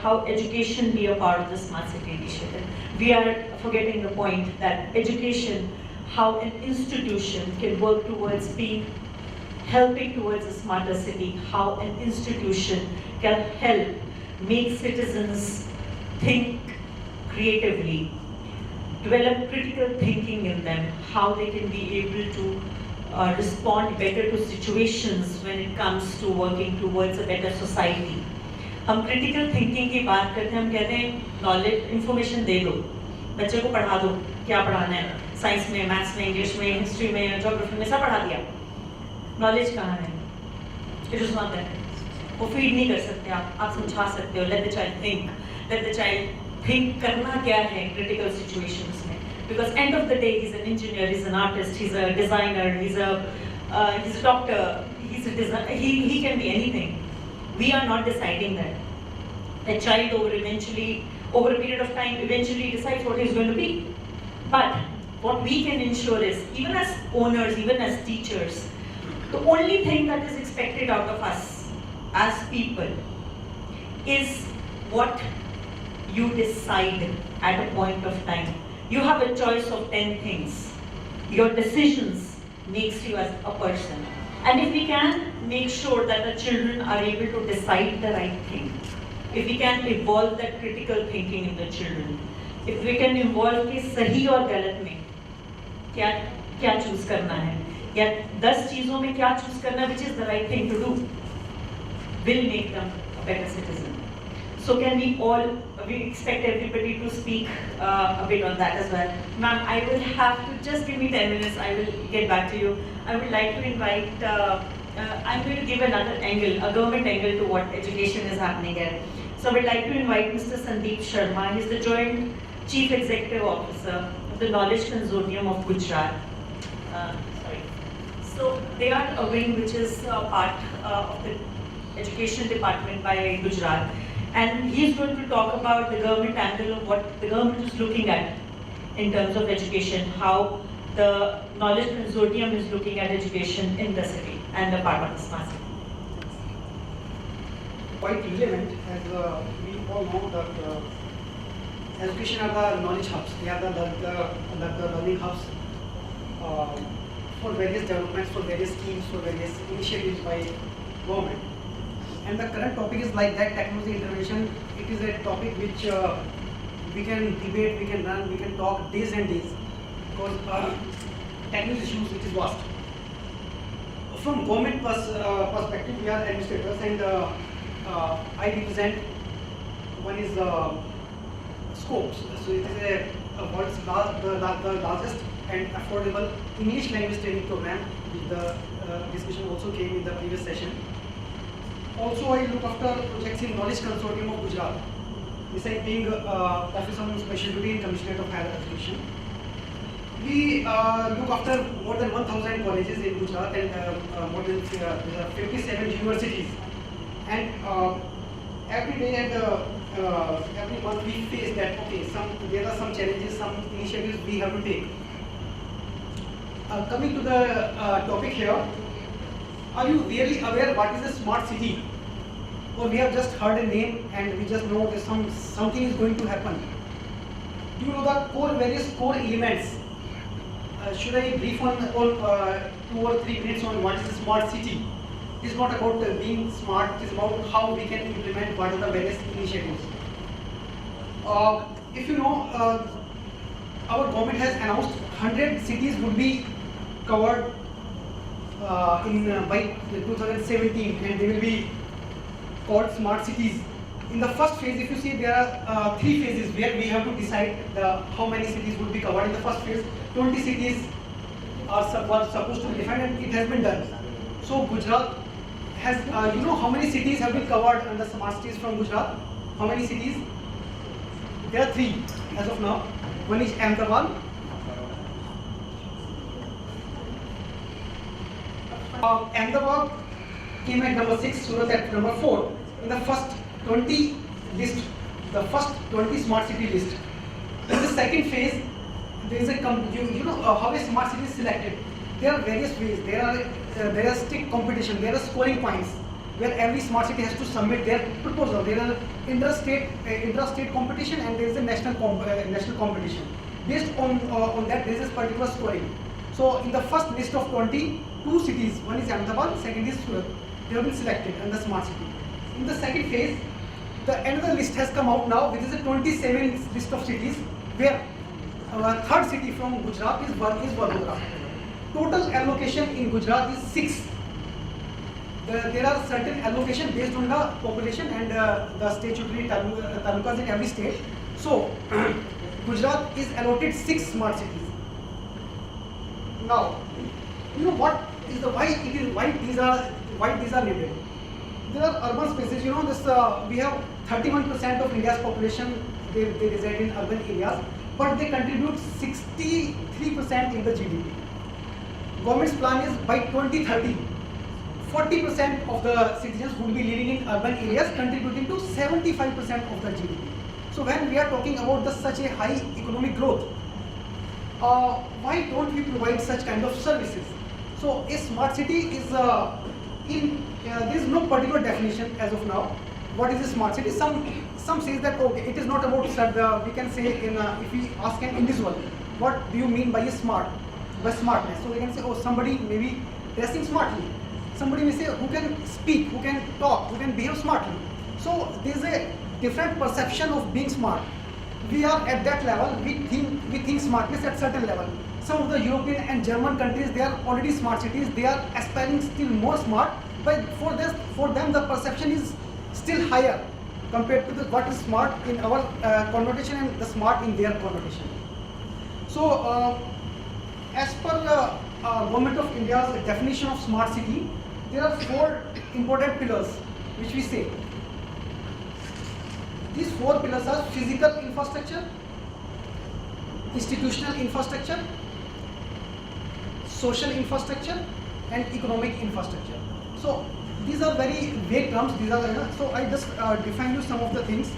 how education be a part of the smart city initiative. We are forgetting the point that education, how an institution can work towards helping towards a smarter city, how an institution can help make citizens think creatively, develop critical thinking in them, how they can be able to respond better to situations when it comes to working towards a better society. हम critical thinking की बात करते हैं, हम कहते हैं knowledge, information दे दो, बच्चे को पढ़ा दो, क्या पढ़ाना है, साइंस में, मैथ्स में, इंग्लिश में, हिस्ट्री में, ज्योग्राफी में सब पढ़ा दिया. नॉलेज कहाँ है? It is not there. वो फीड नहीं कर सकते आप समझा सकते हो. Let the child think. Let the child think करना क्या है critical situations में. Because end of the day, he's an engineer, he's an artist, he's a designer, he's a doctor, he can be anything. We are not deciding that. A child over a period of time, eventually decides what he's going to be. But what we can ensure is, even as owners, even as teachers, the only thing that is expected out of us as people is what you decide at a point of time. You have a choice of 10 things. Your decisions makes you as a person. And if we can make sure that the children are able to decide the right thing, if we can evolve that critical thinking in the children, if we can evolve कि सही और गलत में क्या choose करना है, या 10 चीजों में क्या choose करना है, which is the right thing to do, will make them a better citizen. So can we expect everybody to speak a bit on that as well. Ma'am, I will have to, just give me 10 minutes, I will get back to you. I would like to invite, I'm going to give another angle, a government angle to what education is happening here. So I would like to invite Mr. Sandeep Sharma. He's the Joint Chief Executive Officer of the Knowledge Consortium of Gujarat. So they are a wing which is part of the Education Department by Gujarat. And he's going to talk about the government angle of what the government is looking at in terms of education, how the Knowledge Consortium is looking at education in the city and the part of the smart city. Quite relevant, as we all know that education are the knowledge hubs. They are the learning hubs for various developments, for various schemes, for various initiatives by government. And the current topic is like that, technology intervention. It is a topic which we can debate, we can run, we can talk days and days, because technical issues, it is vast. From government perspective, we are administrators, and I represent, one is scopes. So it is a world's the largest and affordable English language training program, which the discussion also came in the previous session. Also, I look after projects in Knowledge Consortium of Gujarat, besides being Officer on Special Duty in Commissioner of Higher Education. We look after more than 1,000 colleges in Gujarat and more than 57 universities. And every day and every month we face that, okay, there are some challenges, some initiatives we have to take. Coming to the topic here, are you really aware what is a smart city? Or we have just heard a name and we just know that something is going to happen. Do you know the various core elements? Should I brief on 2 or 3 minutes on what is a smart city? It is not about being smart, it is about how we can implement what are the various initiatives. If you know, our government has announced 100 cities would be covered by 2017, and they will be called smart cities. In the first phase, if you see, there are 3 phases where we have to decide how many cities would be covered. In the first phase, 20 cities were supposed to be defined, and it has been done. So Gujarat has, you know how many cities have been covered under smart cities from Gujarat? How many cities? There are 3 as of now. One is Ahmedabad. Ahmedabad came at number 6, Surat at number 4 in the first 20 list, the first 20 smart city list. In the second phase, there is a you know how a smart city is selected. There are various ways. There are strict competition. There are scoring points. where every smart city has to submit their proposal. There are intra-state competition, and there is a national competition. Based on that, there is a particular scoring. So in the first list of 22 cities, one is Ahmedabad, second is Surat. They have been selected in the smart city. In the second phase, another list has come out now, which is a 27 list of cities, where third city from Gujarat is Vadodara. Total allocation in Gujarat is 6. There are certain allocation based on the population and the statutory talukas in every state. So Gujarat is allotted 6 smart cities. Now, you know what is the why these are needed. There are urban spaces. You know this. We have 31% of India's population. They reside in urban areas, but they contribute 63% in the GDP. Government's plan is by 2030. 40% of the citizens would be living in urban areas, contributing to 75% of the GDP. So when we are talking about such a high economic growth, why don't we provide such kind of services? So a smart city is there is no particular definition as of now. What is a smart city? Some says that okay, it is not about we can say if we ask an individual, what do you mean by smartness? So they can say, oh, somebody may be dressing smartly. Somebody may say who can speak, who can talk, who can behave smartly. So there is a different perception of being smart. We are at that level. We think smartness at certain level. Some of the European and German countries, they are already smart cities. They are aspiring still more smart, but for them the perception is still higher compared to what is smart in our connotation and the smart in their connotation. So as per the Government of India's definition of smart city, there are 4 important pillars which we say. These 4 pillars are physical infrastructure, institutional infrastructure, social infrastructure, and economic infrastructure. So these are very vague terms. So I just define you some of the things.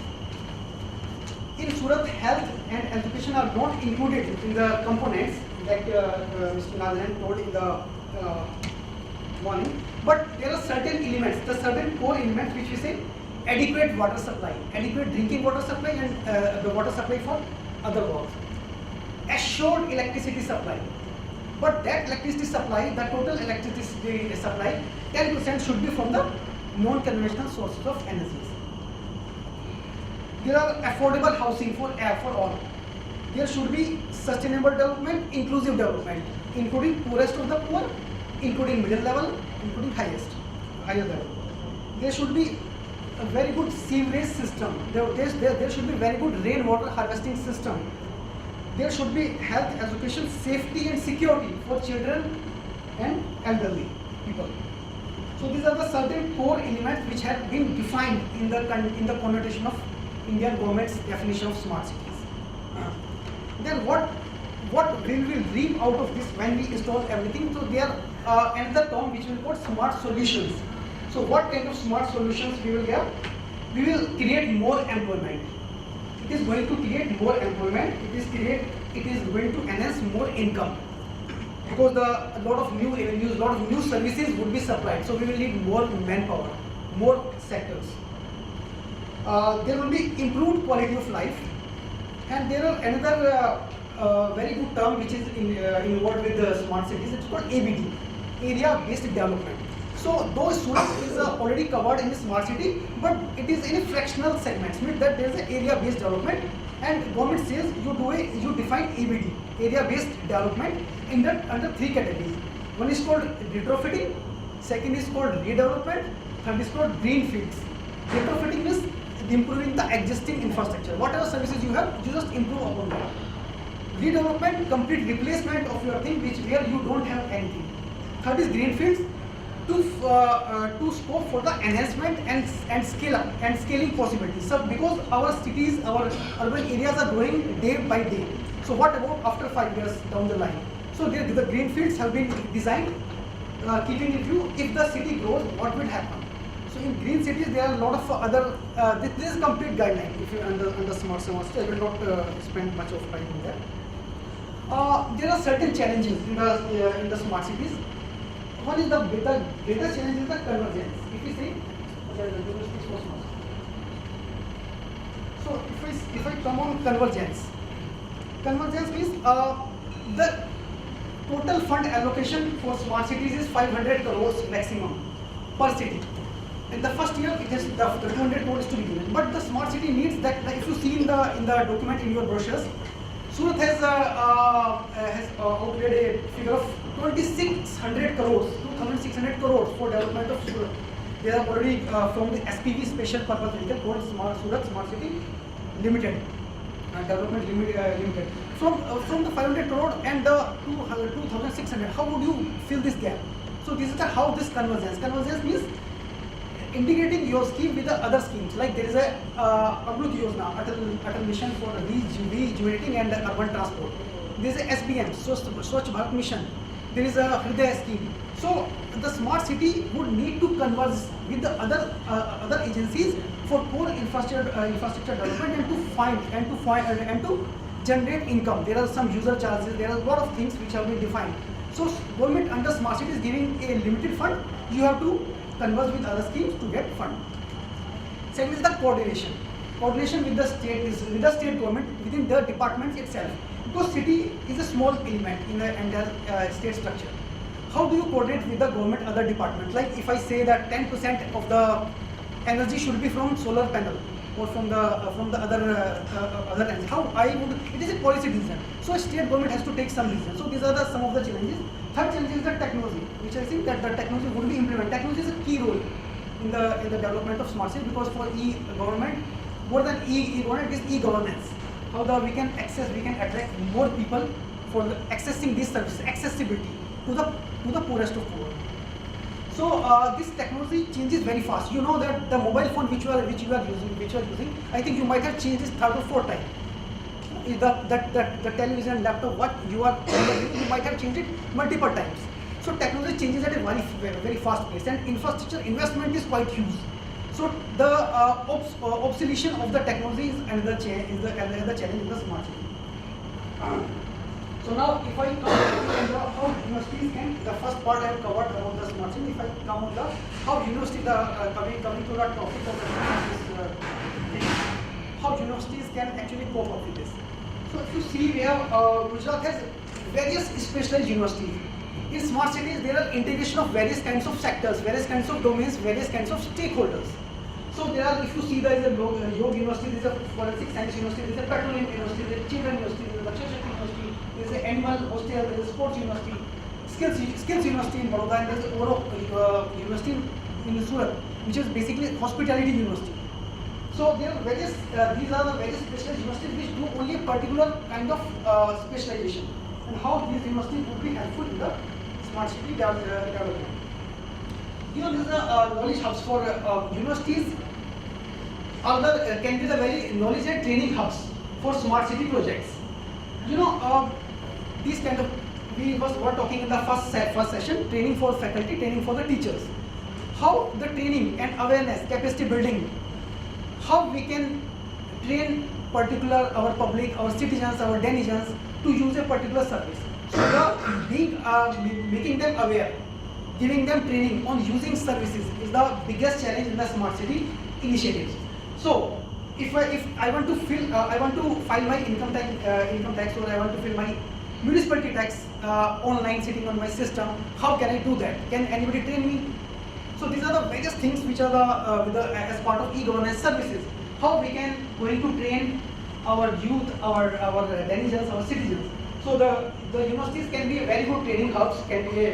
In Surat, health and education are not included in the components that Mr. Nazaran told in the morning. But there are certain elements, the certain core elements which we say adequate water supply, adequate drinking water supply, and the water supply for other works. Assured electricity supply. But that electricity supply, the total electricity supply, 10% should be from the non-conventional sources of energies. There are affordable housing for all. There should be sustainable development, inclusive development, including poorest of the poor, including middle level, including higher level. There should be a very good sewerage system. There should be very good rainwater harvesting system. There should be health, education, safety and security for children and elderly people. So these are the certain core elements which have been defined in the connotation of Indian government's definition of smart cities. Then what we will reap out of this when we install everything? So there are another term which we will call smart solutions. So what kind of smart solutions we will get? We will create more employment. It is going to create more employment. It is going to enhance more income, because a lot of new avenues, lot of new services would be supplied. So we will need more manpower, more sectors. There will be improved quality of life, and there are another very good term which is involved with the smart cities. It's called ABD, area-based development. So though Surat is already covered in the smart city, but it is in a fractional segment, means that there is an area-based development, and government says you define ABD, area-based development, under 3 categories. One is called retrofitting, second is called redevelopment, third is called greenfields. Retrofitting means improving the existing infrastructure. Whatever services you have, you just improve upon that. Redevelopment, complete replacement of your thing where you don't have anything. Third is greenfields, to scope for the enhancement and scale up and scaling possibilities. So because our cities, our urban areas are growing day by day. So what about after 5 years down the line? So the greenfields have been designed keeping in view if the city grows, what will happen. So in green cities there are a lot of other. This is complete guideline. If you under smart semester, I will not spend much of time on that. There are certain challenges in the smart cities. One is the greatest challenge is the convergence. if we say the universities for smart city. So if I come on convergence means the total fund allocation for smart cities is 500 crores maximum per city. In the first year, it is the 200 crores to be given. But the smart city needs that. Like if you see in the document in your brochures, Surat has outlaid a figure of 2,600 crores, 2,600 crores for development of Surat. They are already from the SPV, special purpose vehicle called Surat Smart City Limited, Development Limited. From the 500 crore and the 2,600, how would you fill this gap? So this is how this convergence. Convergence means integrating your scheme with the other schemes. Like there is a Amrut Yojana, Atal Mission for rejuvenating and urban transport. There is a SBM, Swachh Bharat Mission. There is a Hriday scheme. So the smart city would need to converge with the other agencies for core infrastructure development and to generate income. There are some user charges. There are a lot of things which have been defined. So government under smart city is giving a limited fund. You have to converge with other schemes to get fund. Second is the coordination. Coordination with the state government within the departments itself. Because city is a small element in the entire state structure. How do you coordinate with the government other departments? Like if I say that 10% of the energy should be from solar panel or from the other energy. How I would? It is a policy decision. So state government has to take some decision. So these are some of the challenges. Third challenge is the technology, which I think that the technology would be implemented. Technology is a key role in the development of smart city, because for e-government, more than e-government is e-governance. How we can attract more people for accessing these services, accessibility to the poorest of poor. So this technology changes very fast. You know that the mobile phone which you are using, I think you might have changed this 3rd or 4th time. The television, laptop, what you are using, you might have changed it multiple times. So technology changes at a very fast pace, and infrastructure investment is quite huge. So the obsolescence of the technology is another challenge in the smart city. So now if I come to how universities can, the first part I have covered about the smart city. If I come on the how universities coming to the topic of this how universities can actually cope up with this. So if you see, we have Gujarat has various specialized universities. In smart cities, there are integration of various kinds of sectors, various kinds of domains, various kinds of stakeholders. So there are, if you see, there is a Yoga University, there is a Forensic Science University, there is a Petroleum University, there is a Children University, there is a Lakshya University, there is an Animal Hostel, there is a Sports University, Skills University in Baroda, and there is a Oro University in Surat, which is basically hospitality university. So there are various, these are the various specialized universities which do only a particular kind of specialization, and how these universities would be helpful in the smart city development. You know, these are knowledge hubs for universities. Can be the very knowledge and training hubs for smart city projects. You know, these kind of, we were talking in the first session, training for faculty, training for the teachers. How the training and awareness, capacity building, how we can train particular our public, our citizens, our denizens to use a particular service. So making them aware, giving them training on using services is the biggest challenge in the smart city initiatives. So if I want to file my income tax, or I want to fill my municipality tax online, sitting on my system, how can I do that? Can anybody train me? So these are the various things which are as part of e-governance services. How we can going to train our youth, our denizens, our citizens. So the universities can be a very good training hubs, can be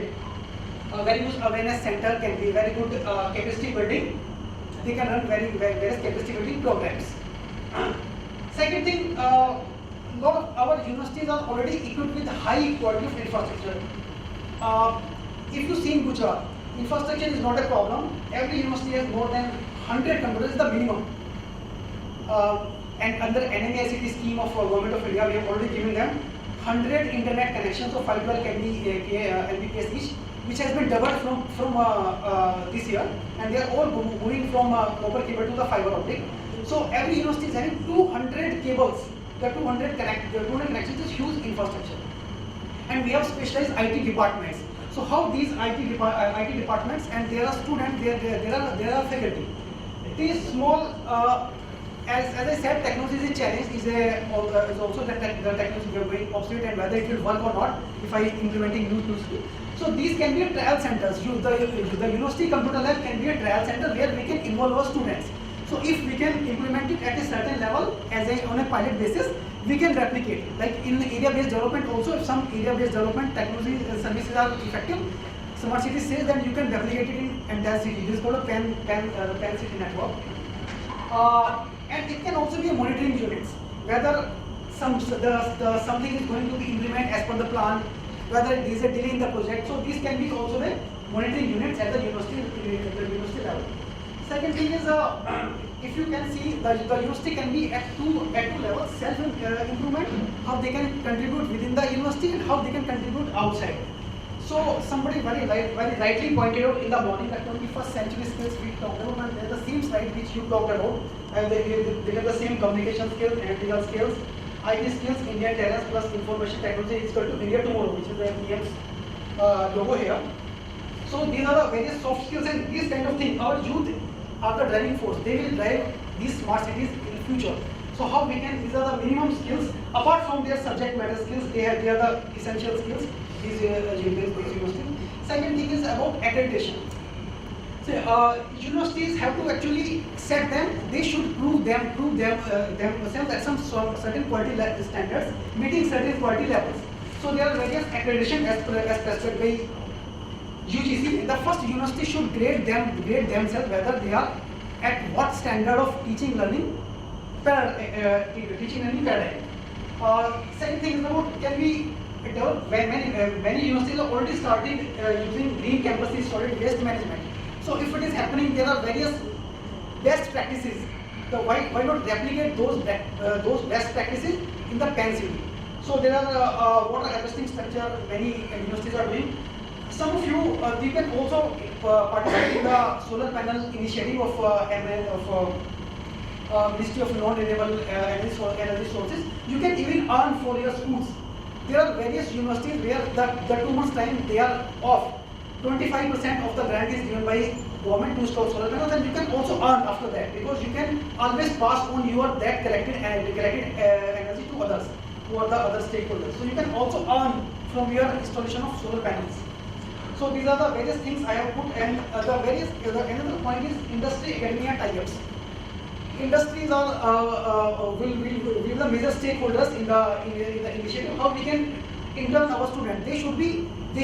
a very good awareness center, can be very good capacity building. They can run various capacity building programs. Second thing, lot of our universities are already equipped with high quality of infrastructure. If you see in Gujarat, infrastructure is not a problem. Every university has more than 100 computers, is the minimum. And under NMICT scheme of Government of India, we have already given them 100 internet connections of 512 Mbps each, which has been doubled from this year, and they are all moving from copper cable to the fiber optic. So every university is having 200 cables. The 200 connections is huge infrastructure, and we have specialized IT departments. So how these IT departments, and there are students, there are faculty. These small, as I said, technology is a challenge. Is also the technology we are going obsolete, and whether it will work or not if I implementing new tools. So these can be trial centers. The university computer lab can be a trial center where we can involve our students. So if we can implement it at a certain level on a pilot basis, we can replicate. Like in area-based development also, if some area-based development technology services are effective, Smart City says that you can replicate it in entire city. This is called a pan city network. And it can also be a monitoring units, whether something is going to be implemented as per the plan, whether there is a delay in the project. So these can be also the monitoring units at the university level. Second thing is, if you can see, the university can be at two levels: self improvement, how they can contribute within the university, and how they can contribute outside. So somebody very rightly pointed out in the morning that 21st century skills we talked about, and there's the same slide which you talked about. They have the same communication skills, analytical skills, IT skills, Indian talents plus information technology is equal to India tomorrow, which is the PM's logo here. So these are the various soft skills, and these kind of things, our youth are the driving force. They will drive these smart cities in the future. So how we can, these are the minimum skills, apart from their subject matter skills, they are the essential skills, these universities. Second thing is about accreditation. So universities have to actually set them, they should prove themselves at some certain quality standards, meeting certain quality levels. So there are various accreditation as prescribed by UGC. The first university should grade themselves whether they are at what standard of teaching learning paradigm. Second thing is about, can we develop, many universities are already started using green campuses, solid waste management. So if it is happening, there are various best practices. So why not replicate those best practices in the PAN city? So there are water harvesting structure many universities are doing. Some of you can also participate in the solar panel initiative of Ministry of Non-Renewable Energy Sources. You can even earn for your schools. There are various universities where the 2 months time they are off. 25% of the grant is given by government to install solar panels, and you can also earn after that, because you can always pass on your that collected energy to others, who are the other stakeholders. So you can also earn from your installation of solar panels. So these are the various things I have put, and another point is industry academia tie-ups. Industries will be the major stakeholders in the initiative. How we can intern our students? They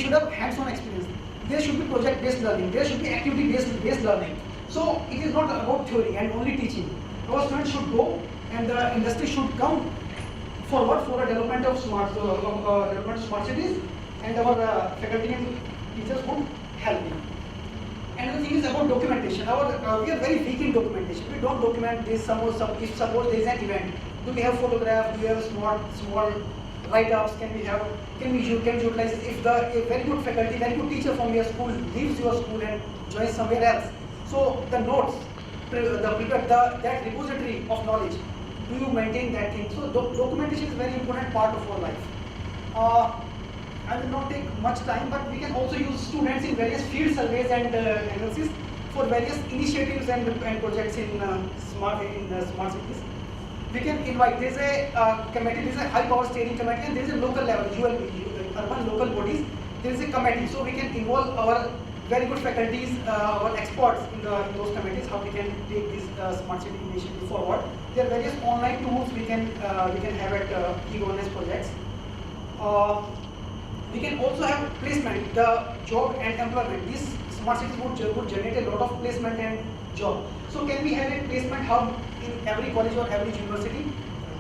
should have hands-on experience. There should be project-based learning. There should be activity-based learning. So it is not about theory and only teaching. Our students should go, and the industry should come forward for a development of smart cities, and our faculty and teachers would help me. Another thing is about documentation. We are very weak in documentation. We don't document this. If suppose there is an event, do we have photographs? Do we have small write-ups? Can we utilize it? If a very good faculty, very good teacher from your school leaves your school and joins somewhere else, so the notes, that repository of knowledge, do you maintain that thing? So documentation is a very important part of our life. I will not take much time, but we can also use students in various field surveys and analysis for various initiatives and projects in smart cities. We can invite, there is a committee, there is a high power steering committee, and there is a local level, urban local bodies, there is a committee. So we can involve our very good faculties, our experts in those committees, how we can take this smart city initiative forward. There are various online tools we can have at e-governance projects. We can also have placement, the job and employment. These smart cities would generate a lot of placement and job. So can we have a placement hub in every college or every university?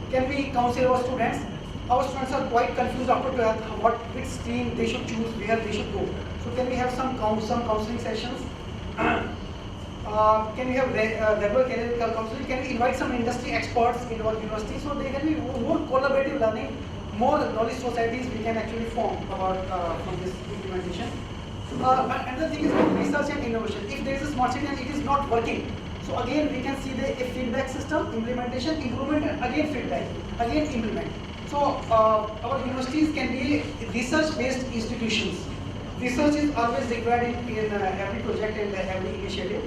Can we counsel our students? Our students are quite confused after 12th, which stream they should choose, where they should go. So can we have some counseling sessions? Can we have regular career counseling? Can we invite some industry experts in our university? So there can be more collaborative learning, more knowledge societies we can actually form about from this implementation. Another thing is research and innovation. If there is a smart city and it is not working, so again we can see a feedback system, implementation, improvement, and again feedback, again implement. So our universities can be research-based institutions research is always required in every project and every initiative.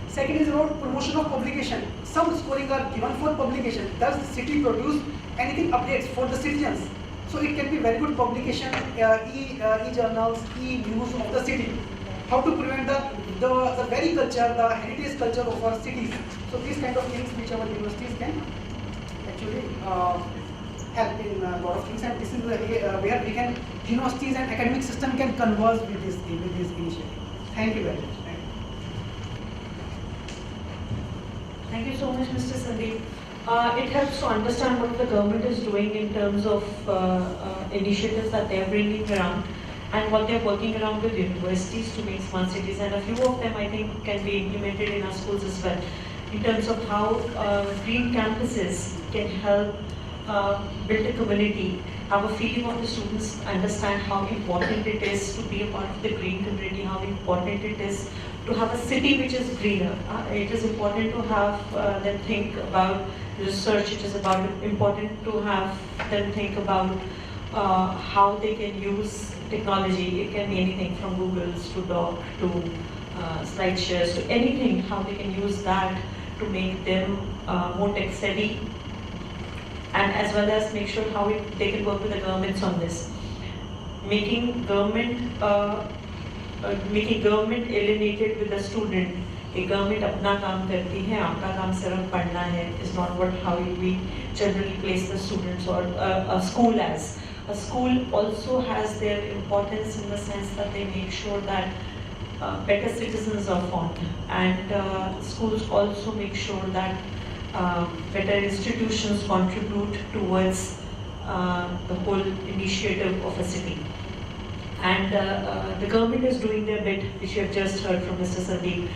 Second is about promotion of publication. Some scoring are given for publication. Does the city produce anything updates for the citizens? So it can be very good publication, e-journals, e-news of the city. How to prevent the very culture, the heritage culture of our cities. So these kind of things which our universities can actually help in a lot of things, and this is where we can, universities and academic system can converse with this initiative. Thank you very much. Thank you so much, Mr. Sandeep. It helps to understand what the government is doing in terms of initiatives that they're bringing around and what they're working around with universities to make smart cities, and a few of them I think can be implemented in our schools as well, in terms of how green campuses can help build a community, have a feeling of the students, understand how important it is to be a part of the green community, how important it is to have a city which is greener. It is important to have them think about research. It is important to have them think about how they can use technology. It can be anything from Googles to Doc to SlideShares to anything, how they can use that to make them more tech savvy, and as well as make sure how they can work with the governments on this. Making government alienated with the student. A government अपना काम करती है, आपका काम सिर्फ पढ़ना है, is not how we generally place the students or a school as. A school also has their importance in the sense that they make sure that better citizens are formed, and schools also make sure that better institutions contribute towards the whole initiative of a city. And the government is doing their bit, which you have just heard from Mr. Sandeep.